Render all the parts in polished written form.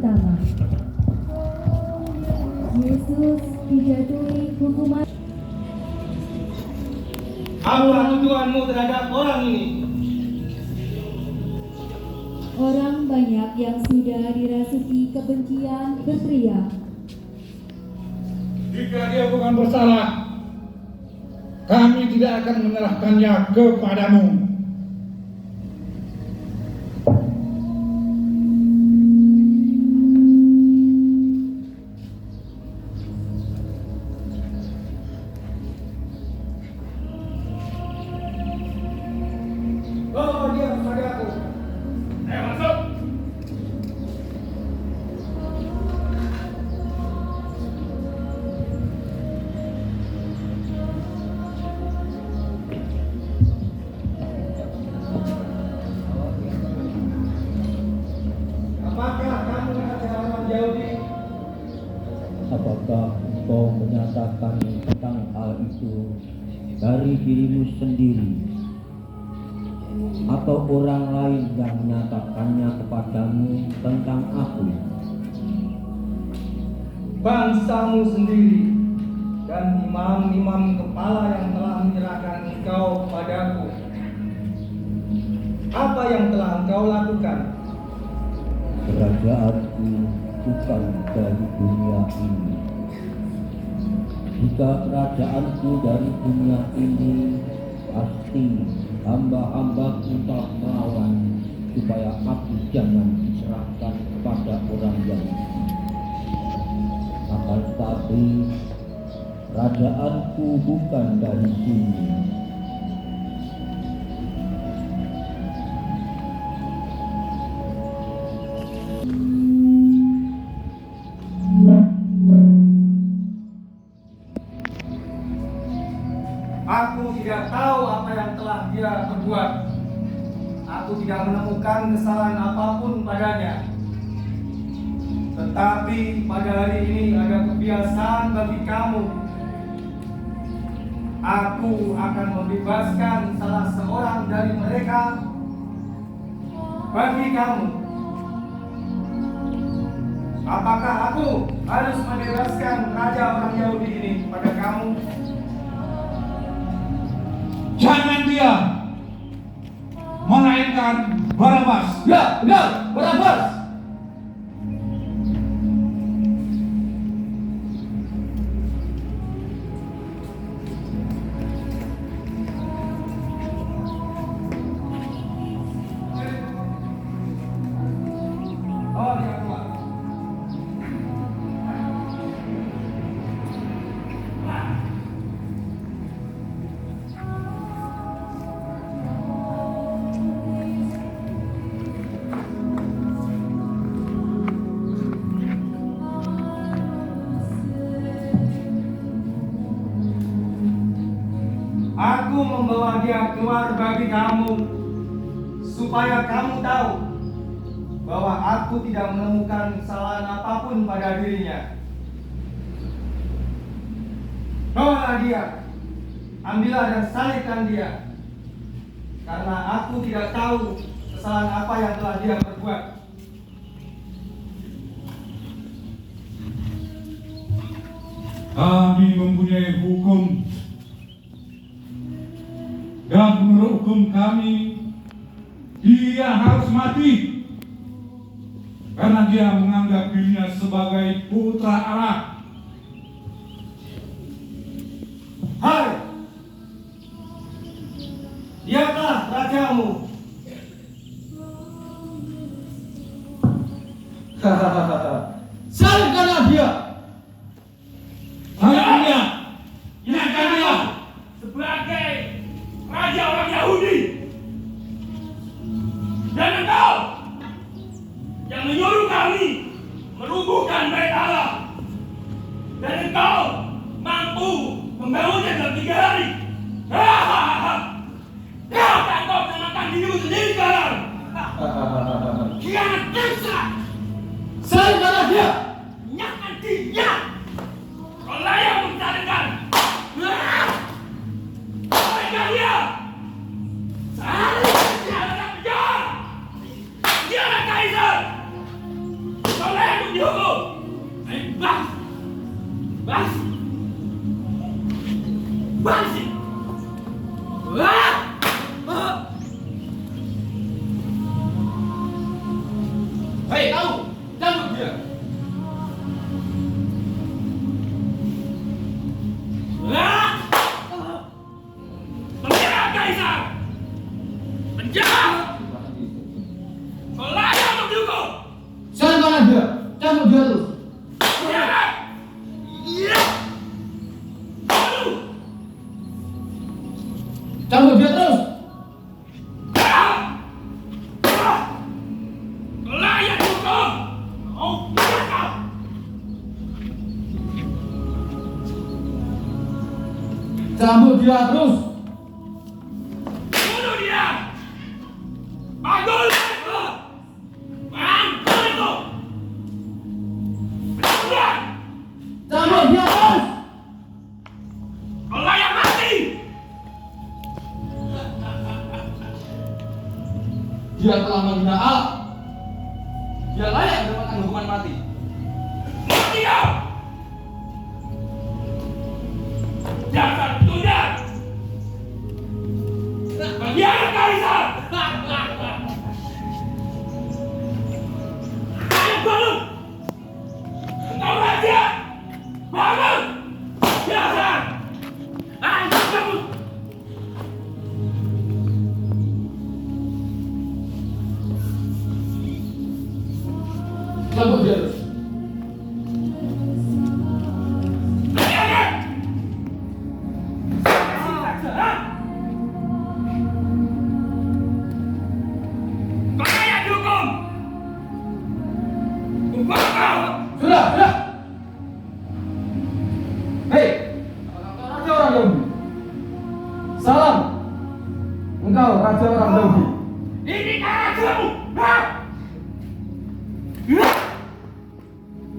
pertama. Yesus dijatuhi hukuman. Apa tujuanmu terhadap orang ini? Orang banyak yang sudah dirasuki kebencian berteriak, jika dia bukan bersalah, kami tidak akan menyerahkannya kepadamu. Bawa dia kepadaku. Ayo masuk. Apakah kamu adalah orang Yahudi? Apakah engkau menyatakan tentang hal itu dari dirimu sendiri, atau orang lain yang menyatakannya kepadamu tentang aku? Bangsamu sendiri dan imam-imam kepala yang telah menyerahkan engkau padaku. Apa yang telah engkau lakukan? Kerajaanku bukan dari dunia ini. Jika kerajaanku dari dunia ini, pasti hamba-hamba telah melawan supaya aku jangan diserahkan kepada orang Yahudi. Akan tetapi kerajaanku bukan dari sini. Aku tidak tahu apa yang telah dia perbuat. Aku tidak menemukan kesalahan apapun padanya. Tetapi pada hari ini ada kebiasaan bagi kamu. Aku akan membebaskan salah seorang dari mereka bagi kamu. Apakah aku harus membebaskan raja orang Yahudi ini pada kamu? Jangan dia, melainkan Barabas. Ya, benar, Barabas. Oh, dia keluar. Aku membawa dia keluar bagi kamu, supaya kamu tahu bahwa aku tidak menemukan kesalahan apapun pada dirinya. Bawalah dia, ambillah dan salibkan dia, karena aku tidak tahu kesalahan apa yang telah dia perbuat. Kami mempunyai hukum, dan menurut hukum kami, dia harus mati karena dia menganggap dirinya sebagai putra Allah. Hai, dialah rajamu. Salibkanlah dia. Salibkan dia, ingatkan dia. Sebagai raja orang Yahudi, dan engkau yang menyuruh kami merubuhkan bait Allah, dan engkau mampu membangunnya dalam 3 hari. Kenapa engkau menamakan diri Bangsi! Ah! Ah! Hei, kamu! Jangan dia! Ah! Penjara, Kaisar! Penjara! Kau layak untuk dihukum! Jangan kemana dia? Jangan dia terus. Penjara! Iya! Aduh! Jangan dia terus. Layak hukum! Oh, kau! Sambut dia terus. Bunuh dia! Panggul! Panggul itu! Keluar! Sambut dia terus. Kau layak mati! Dia telah menghina Allah. Dia layak mendapatkan hukuman mati. Mati kau! Dasar tunda! Pengkhianat Kaisar! Ayo bangun! Engkau raja! Bangun! Dasar! Ayo bangun! Sambut dia terus. Kau layak dihukum! Hukum kau! Sudah, sudah. Hei, raja orang Yahudi. Salam. Engkau raja orang Yahudi. Ini rajamu!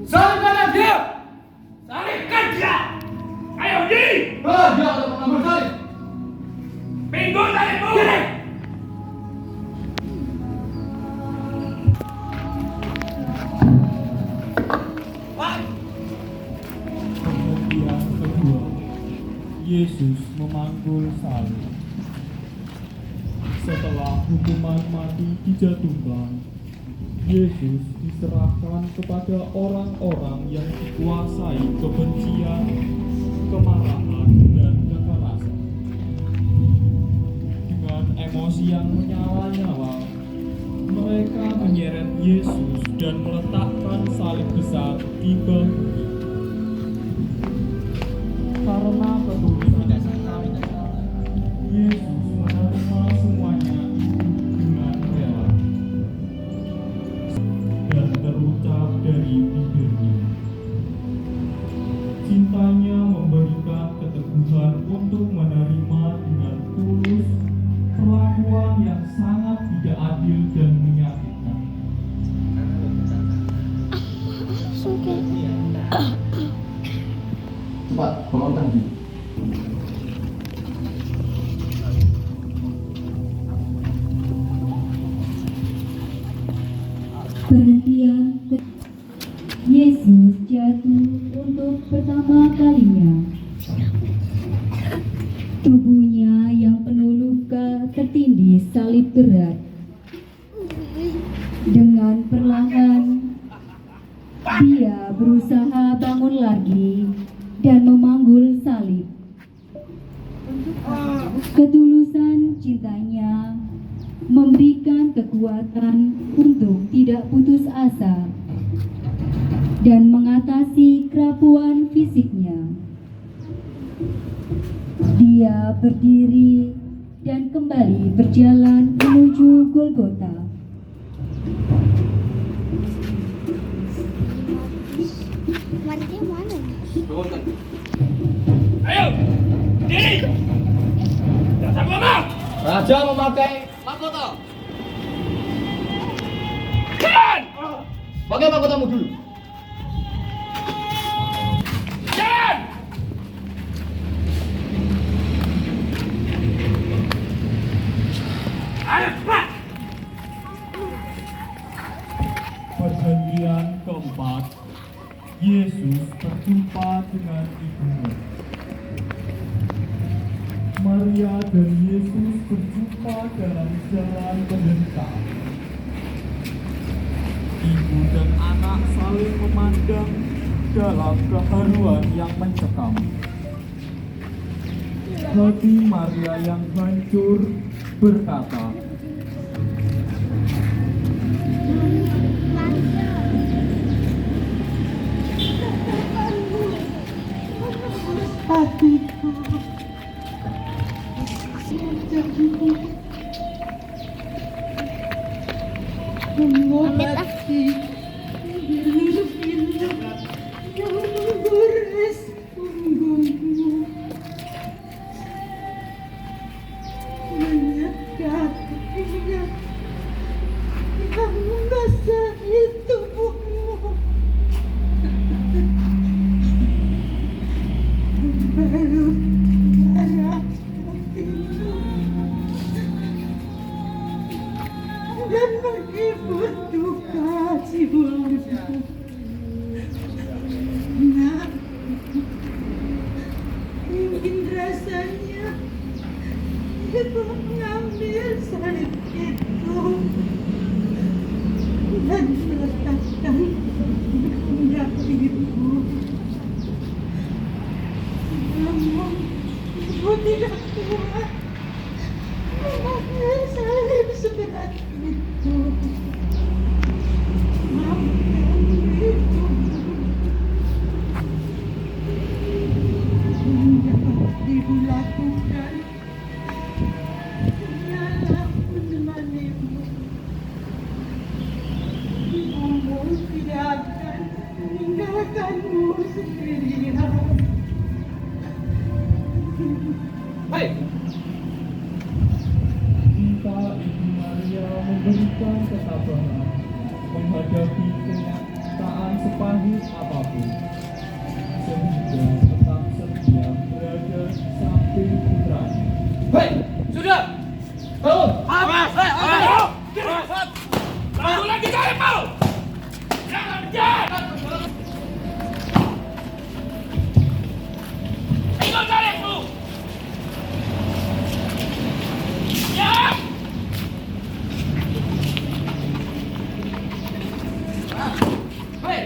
Salibkan dia. Salibkan dia! Ayo di! Dia untuk mengambil salib. Pinggul salibmu! Kemudian kedua, Yesus memanggul salib. Setelah hukuman mati dijatuhkan, Yesus diserahkan kepada orang-orang yang dikuasai kebencian, kemarahan, dan kekerasan. Dengan emosi yang menyala-nyala, mereka menyeret Yesus dan meletakkan salib besar di bahunya. Karena ketulusan Yesus menerima semuanya itu dengan rela dan terucap dari bibirnya. Cintanya memberikan keteguhan untuk menerima dengan tulus perlakuan yang sangat tidak adil dan menyakitkan. Cepat, bangun tanggi. Perhentian Yesus jatuh untuk pertama kalinya. Tubuhnya yang penuh luka tertindih salib berat. Dengan perlahan, dia berusaha bangun lagi dan memanggul salib. Ketulusan cintanya memberikan kekuatan untuk tidak putus asa dan mengatasi kerapuan fisiknya. Dia berdiri dan kembali berjalan menuju Golgota. Matinya mana nih? Ayo! Diri! Dasar lemah! Raja memakai mahkota. Jalan! Pakai mahkotamu dulu. Jalan! Ayo cepat! Perjanjian keempat, Yesus berjumpa dengan ibunya. Maria dan Yesus berjumpa dalam jalan pembentang. Ibu dan anak saling memandang dalam keharuan yang mencekam. Hati Maria yang hancur berkata, Hatiku mengobati pilu-pilu yang menggores punggungmu, menyekatinya yang membasahi tubuhmu, membalut darah hatimu dan menghibur duka jiwamu. Nah, ingin rasanya ibu mengambil salib itu dan meletakkan pundak ibu. Namun ibu tidak kuat mengambil salib seberat itu. Maafkan ibu. Yang dapat ibu lakukan hanyalah menemanimu. Ibumu tidak akan meninggalkanmu sendirian. Hei, Cinta Ibu Maria memberikan ketabahan menghadapi kenyataan sepahit apapun, sehingga tetap setia berada di samping putranya. hei, sudah. Bangun. Ayo, bangun lagi salibmu. Jangan jalan. Ikut salibmu. Ya. Hei,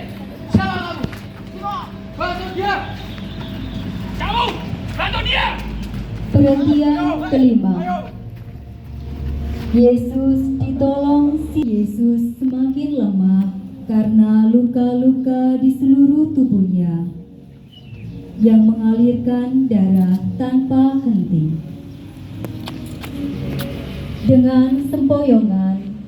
siapa kamu? Bantu dia. Kamu, bantu dia. Perhentian kelima. Yesus ditolong. Yesus semakin lemah karena luka-luka di seluruh tubuhnya yang mengalirkan darah tanpa henti. Dengan sempoyongan,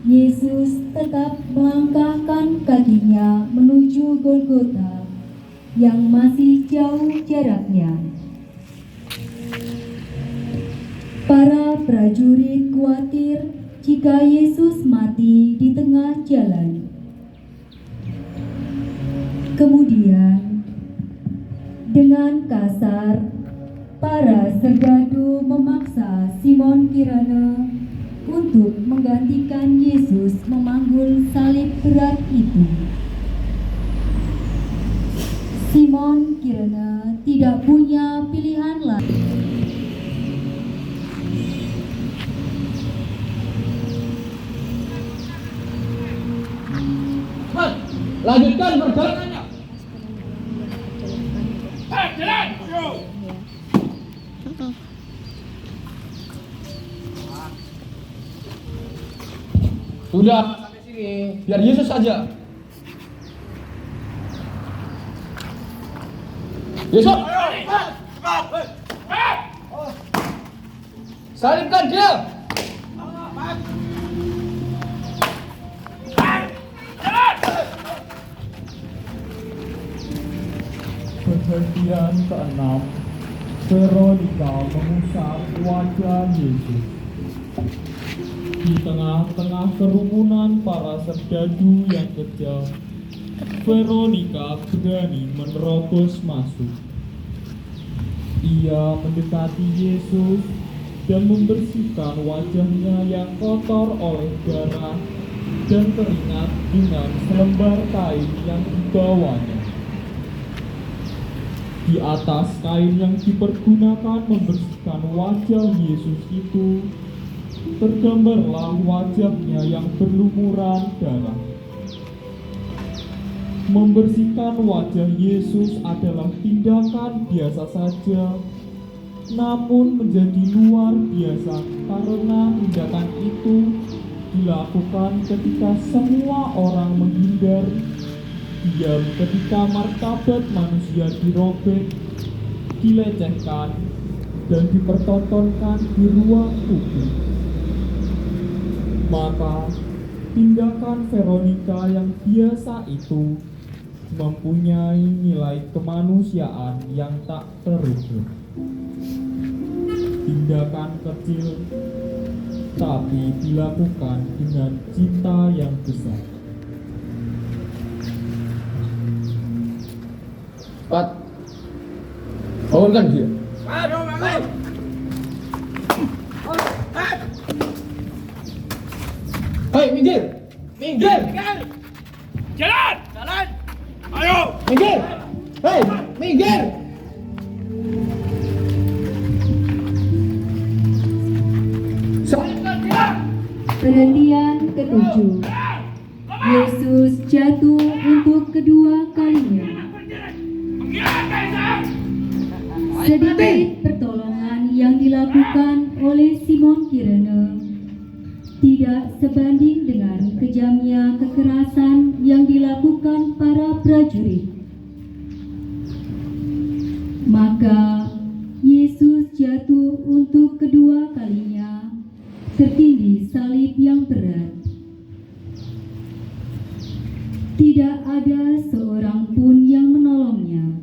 Yesus tetap melangkahkan kakinya menuju Golgota yang masih jauh jaraknya. Para prajurit khawatir jika Yesus mati di tengah jalan. Kemudian, dengan kasar, para serdadu memaksa Simon Kirene untuk menggantikan Yesus memanggul salib berat itu. Simon Kirene tidak punya pilihan lain. Lanjutkan perjalanannya. Jalan. Sudah sampai sini, biar Yesus saja. Yesus. Salibkan dia. Perhentian keenam, Veronica mengusap wajah Yesus. Di tengah-tengah kerumunan para serdadu yang kejam, Veronica berani menerobos masuk. Ia mendekati Yesus dan membersihkan wajahnya yang kotor oleh darah dan keringat dengan selembar kain yang dibawanya. Di atas kain yang dipergunakan membersihkan wajah Yesus itu, tergambarlah wajahnya yang berlumuran darah. Membersihkan wajah Yesus adalah tindakan biasa saja, namun menjadi luar biasa karena tindakan itu dilakukan ketika semua orang menghindar, diam ketika martabat manusia dirobek, dilecehkan, dan dipertontonkan di ruang publik. Maka tindakan Veronica yang biasa itu mempunyai nilai kemanusiaan yang tak terukur. Tindakan kecil tapi dilakukan dengan cinta yang besar. Pat, bangunkan dia. Hei, minggir! Minggir! Jalan! Ayo! Minggir! Hei, minggir! Perhentian ke-7. Yesus jatuh untuk kedua kalinya. Sedikit pertolongan yang dilakukan oleh Simon Kirene tidak sebanding dengan kejamnya kekerasan yang dilakukan para prajurit. Maka Yesus jatuh untuk kedua kalinya, tertindih salib yang berat. Tidak ada seorang pun yang menolongnya.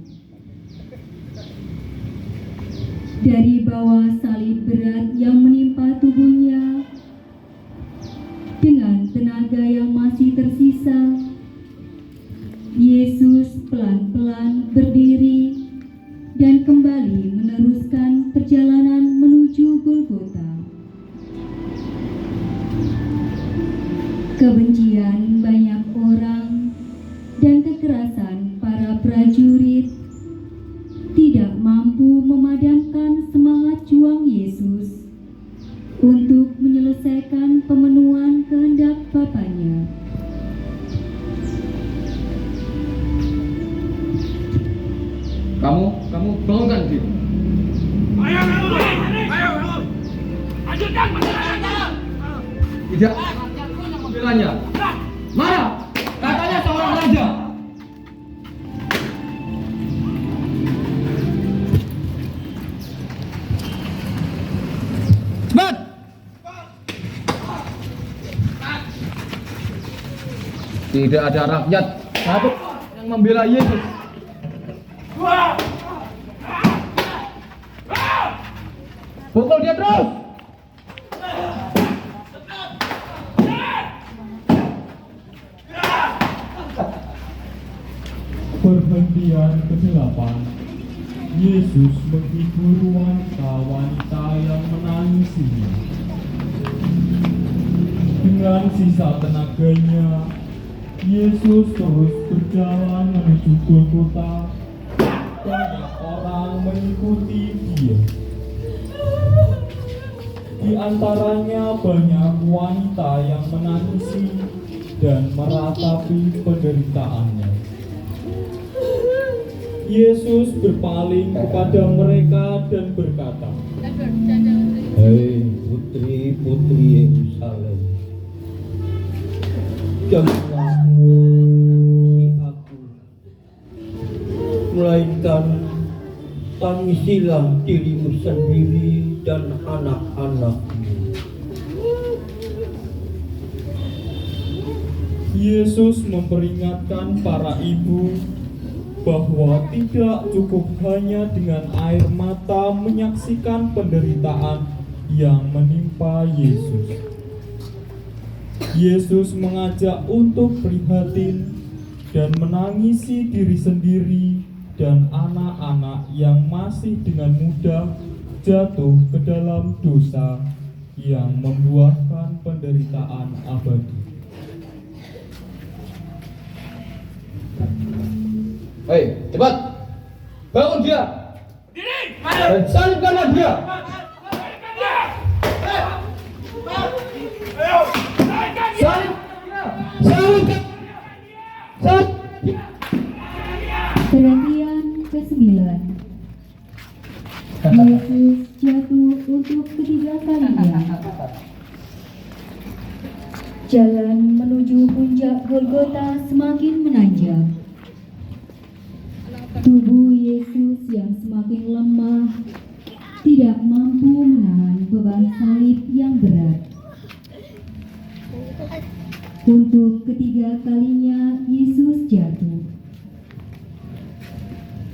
Dari bawah salib berat yang menimpa tubuhnya, dengan tenaga yang masih tersisa, Yesus pelan-pelan berdiri dan kembali meneruskan perjalanan menuju Golgota. Kebencian banyak orang dan kekerasan para prajurit tidak mampu memadamkan semangat juang Yesus untuk menyelesaikan pemenuhan kehendak Bapanya. Kamu bangunkan dia. Ayo! Lanjutkan perjalanan! Tidak ada rakyat pun yang membelanya. Mana? Katanya seorang raja. Cepat! Tidak ada rakyat satu yang membela Yesus. Pukul dia terus! Perhentian ke-8. Yesus menghibur wanita yang menangisinya. Dengan sisa tenaganya, Yesus terus berjalan menuju Golgota. Banyak orang mengikuti dia. Di antaranya banyak wanita yang menangisi dan meratapi penderitaannya. Yesus berpaling kepada mereka dan berkata, Hei putri-putri Yerusalem, janganlah mengasihi aku, melainkan tangisilah dirimu sendiri dan anak-anakmu. Yesus memperingatkan para ibu bahwa tidak cukup hanya dengan air mata menyaksikan penderitaan yang menimpa Yesus. Yesus mengajak untuk prihatin dan menangisi diri sendiri dan anak-anak yang masih dengan mudah jatuh ke dalam dosa yang membuahkan penderitaan abadi. Hei, cepat! Bangun dia. Berdiri. Dan salibkanlah dia. Salibkan dia. Ayo. Salibkan dia. Salib. Salibkan. Salib. Perhatian ke-9. Yesus jatuh untuk ketiga kalinya. Jalan menuju puncak Golgota semakin menanjak. Tubuh Yesus yang semakin lemah tidak mampu menahan beban salib yang berat. Untuk ketiga kalinya Yesus jatuh.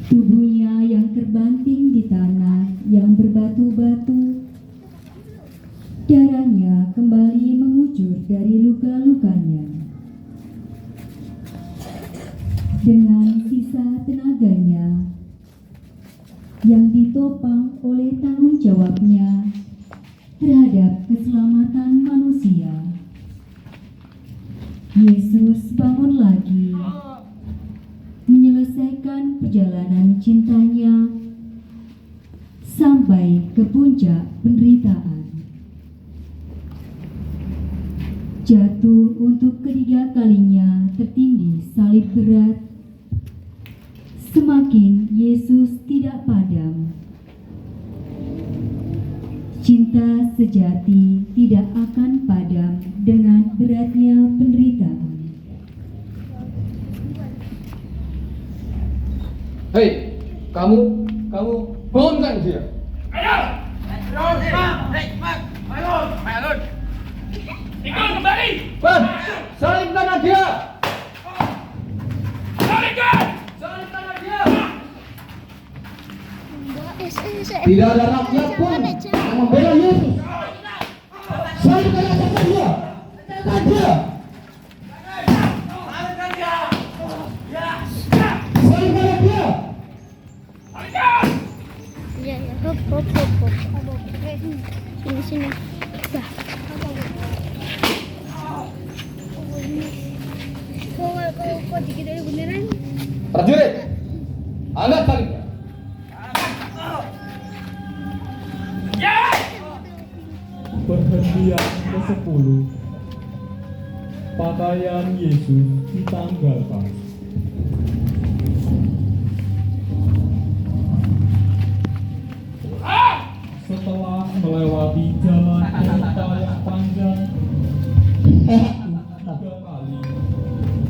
Tubuhnya yang terbanting di tanah yang berbatu-batu, darahnya kembali mengucur dari luka-lukanya. Dengan sisa tenaganya yang ditopang oleh tanggung jawabnya terhadap keselamatan manusia, Yesus bangun lagi, menyelesaikan perjalanan cintanya sampai ke puncak penderitaan. Jatuh untuk ketiga kalinya tertindih salib berat. Semakin Yesus tidak padam. Cinta sejati tidak akan padam dengan beratnya penderitaan. Hei, kamu bangunkan dia. Ayo. Ayo. Ikut kembali. Bang, salibkanlah dia. Salibkan. Salibkanlah dia. Tidak ada rakyat pun yang membela Yesus. Salibkanlah dia. Salibkan dia. Salibkanlah dia. Salibkan. Ya, hop. Sini. Dah. Kok dikit aja beneran? Prajurit, angkat salibnya. Perhentian ke-10. Pakaian Yesus ditanggalkan. Setelah melewati jalan kota yang panjang tiga kali,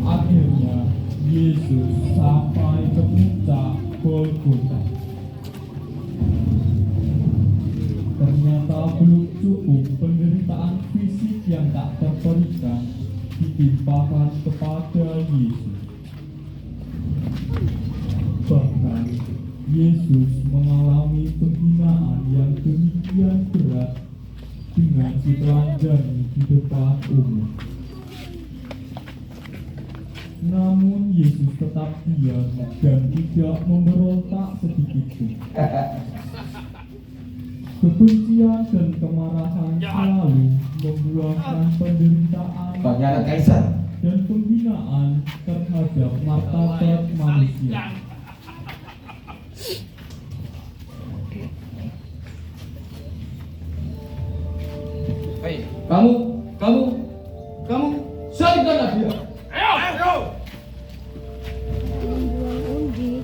akhirnya Yesus sampai ke puncak Golgota. Ternyata belum cukup penderitaan fisik yang tak terperikan ditimpakan kepada Yesus. Bahkan Yesus mengalami penghinaan yang demikian berat dengan ditelanjangi di depan umum. Namun Yesus tetap diam dan tidak memberontak sedikit pun. Kebencian dan kemarahan selalu membuahkan penderitaan Pangeran Kaisar. dan penghinaan terhadap martabat manusia. Hei, kamu salibkanlah dia. Ayo. Buang undi.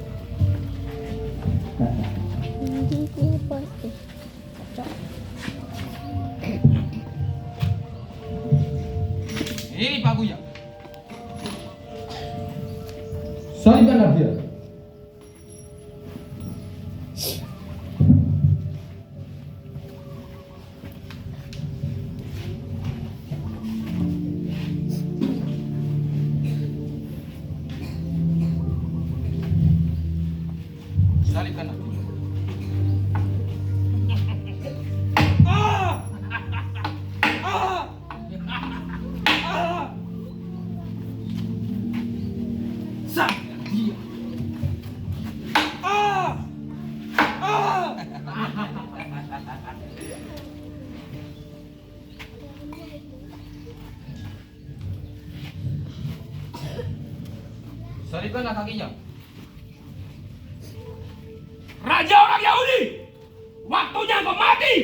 Ini pasti. Ini pagunya. Salibkanlah dia. Salibkanlah. Salibkanlah kakinya. Raja orang Yahudi, waktunya kau mati.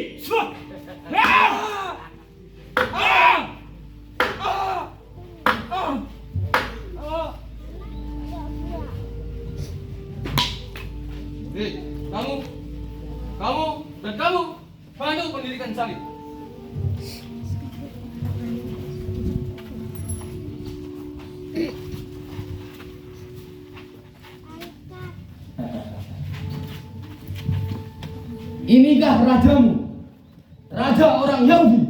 Hei, kamu dan kamu bantu pendirikan salib. Inikah rajamu, raja orang Yahudi?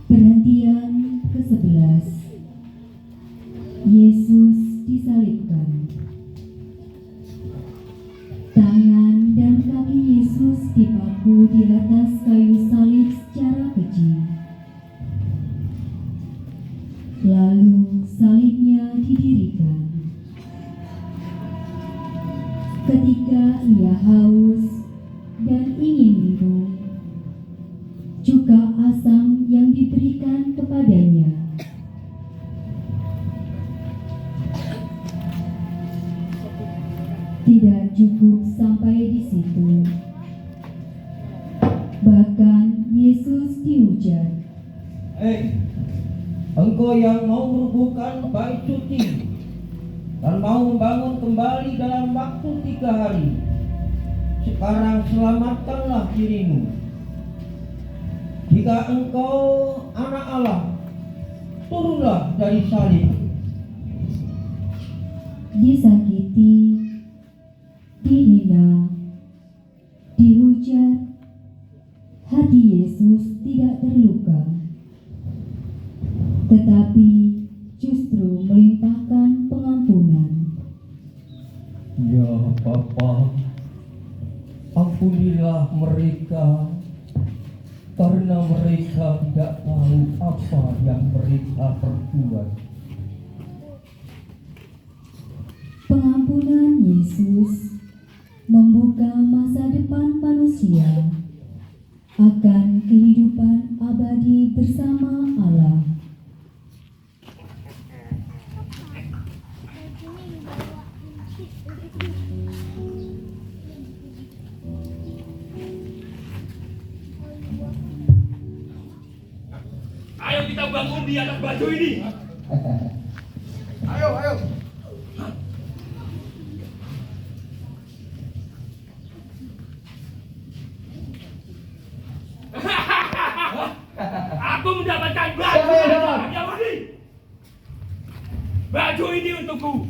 Perhentian ke-11. Yesus disalibkan. Tangan dan kaki Yesus dipaku di atas kayu salib secara keji. Lalu salibnya didirikan. Ketika ia haus dan ingin minum, juga asam yang diberikan kepadanya. Tidak cukup sampai di situ. Bahkan Yesus dihujat. Hei, engkau yang mau merubuhkan bait suci dan mau membangun kembali dalam waktu 3 hari, sekarang selamatkanlah dirimu. Jika engkau anak Allah, turunlah dari salib. Disakiti, dihina, dihujat, hati Yesus tidak terluka, tetapi justru melimpahkan pengampunan. Ya Bapa, ampunilah mereka, karena mereka tidak tahu apa yang mereka perbuat. Pengampunan Yesus membuka masa depan manusia akan kehidupan abadi bersama Allah. Ayo kita bangun di atas baju ini. Ayo, ayo. Aku mendapatkan baju orang Yahudi. Baju ini untukku.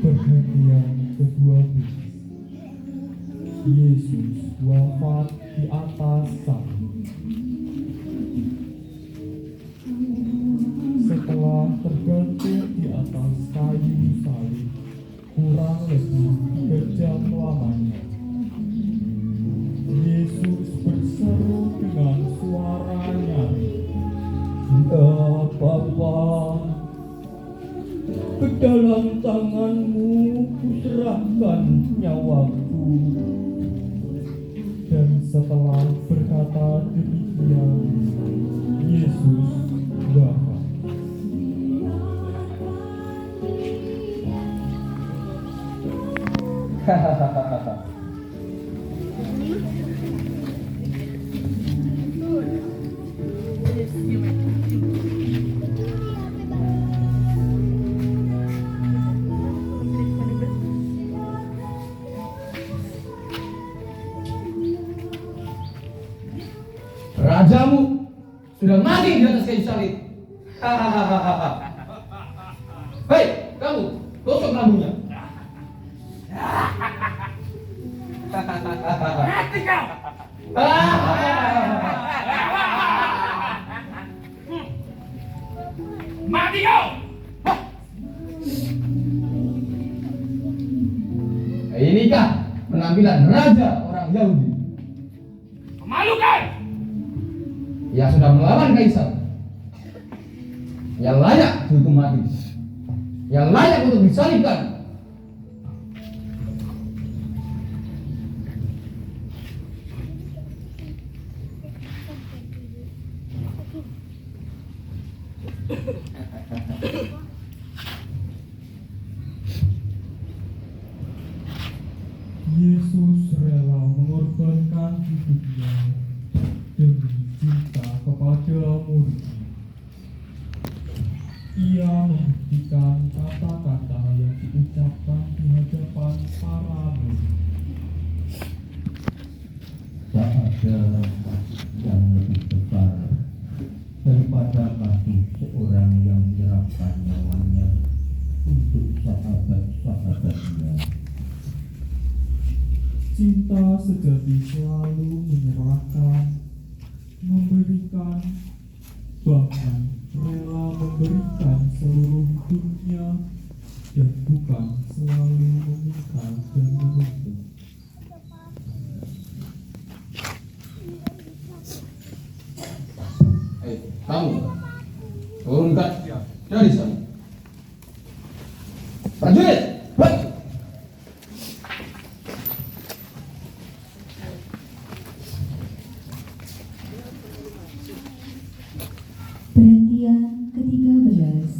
Perhentian ke-12. Yesus wafat di atas salib. Setelah tergantung di atas kayu salib kurang lebih 3 jam lamanya, Yesus berseru dengan suara nyaring, Ya Bapa, ke dalam tanganmu kuserahkan nyawaku. dan setelah berkata demikian, Yesus wafat. Rajamu sudah mati di atas kayu salib. Hei, kamu, gosok rambutnya. Mati kau. Mati kau. Inikah penampilan raja orang Yahudi Memalukan. yang sudah melawan kaisar, yang layak dihukum mati, yang layak untuk disalibkan. Yesus rela mengorbankan hidupnya demi cinta kepada murid. Ia membuktikan kata-kata yang diucapkan di hadapan para murid. Tak ada yang lebih besar daripada kasih seorang yang menyerahkan nyawanya untuk sahabat-sahabatnya. Cinta sejati selalu menyerahkan, memberikan, bahkan rela memberikan seluruh hidupnya dan bukan selalu meminta dan menuntut. Hei, kamu, turunkan dia dari sana. Prajurit, baik. Perhentian ke-13.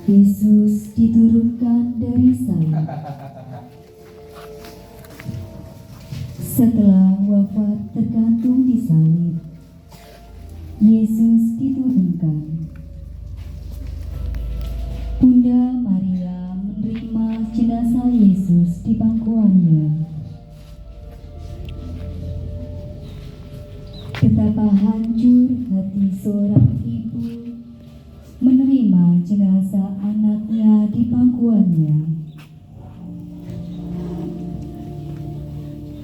Yesus diturunkan dari salib. Setelah wafat tergantung di salib, Yesus diturunkan. Bunda Maria menerima jenazah Yesus di pangkuannya. Betapa hancur hati seorang ibu menerima jenazah anaknya di pangkuannya.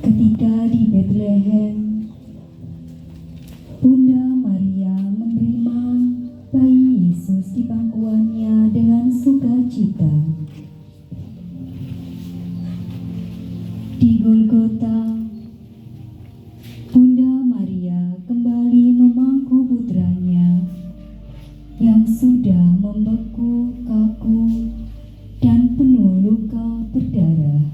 Ketika di Bethlehem, Bunda Maria menerima bayi Yesus di pangkuannya dengan sukacita. Di Golgota, Bunda Maria kembali memangku putranya yang sudah membeku, kaku, dan penuh luka berdarah.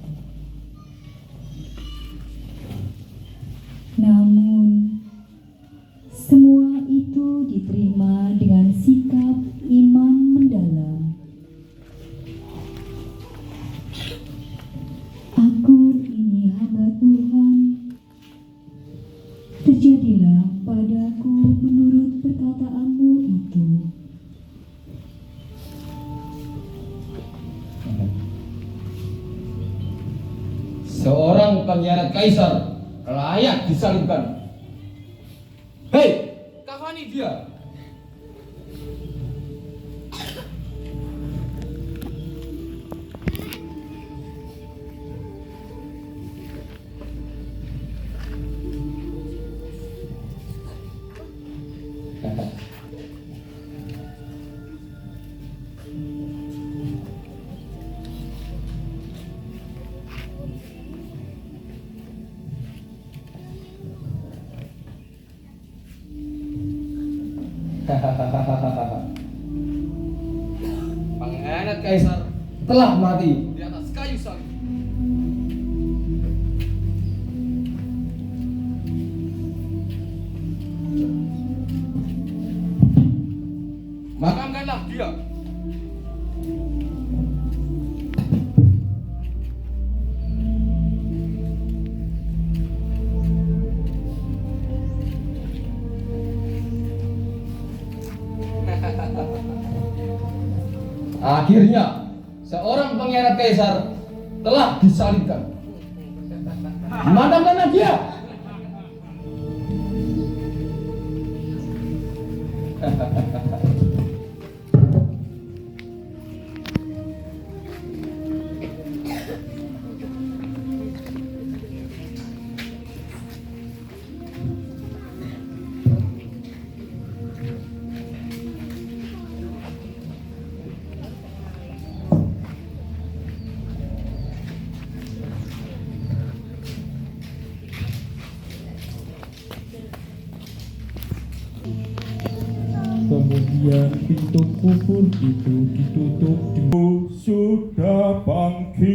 Namun, semua itu diterima dengan sikap iman mendalam. Aku ini hamba Tuhan. Terjadilah padaku menurut perkataanmu itu. Seorang pengkhianat kaisar layak disalibkan. Hei, kafani dia. Pengkhianat kaisar telah mati di atas kayu salib. Makamkanlah dia. Akhirnya, seorang pengkhianat kaisar telah disalibkan. Makamkanlah dia. Kemudian pintu kubur itu ditutup. Sudah bangkit.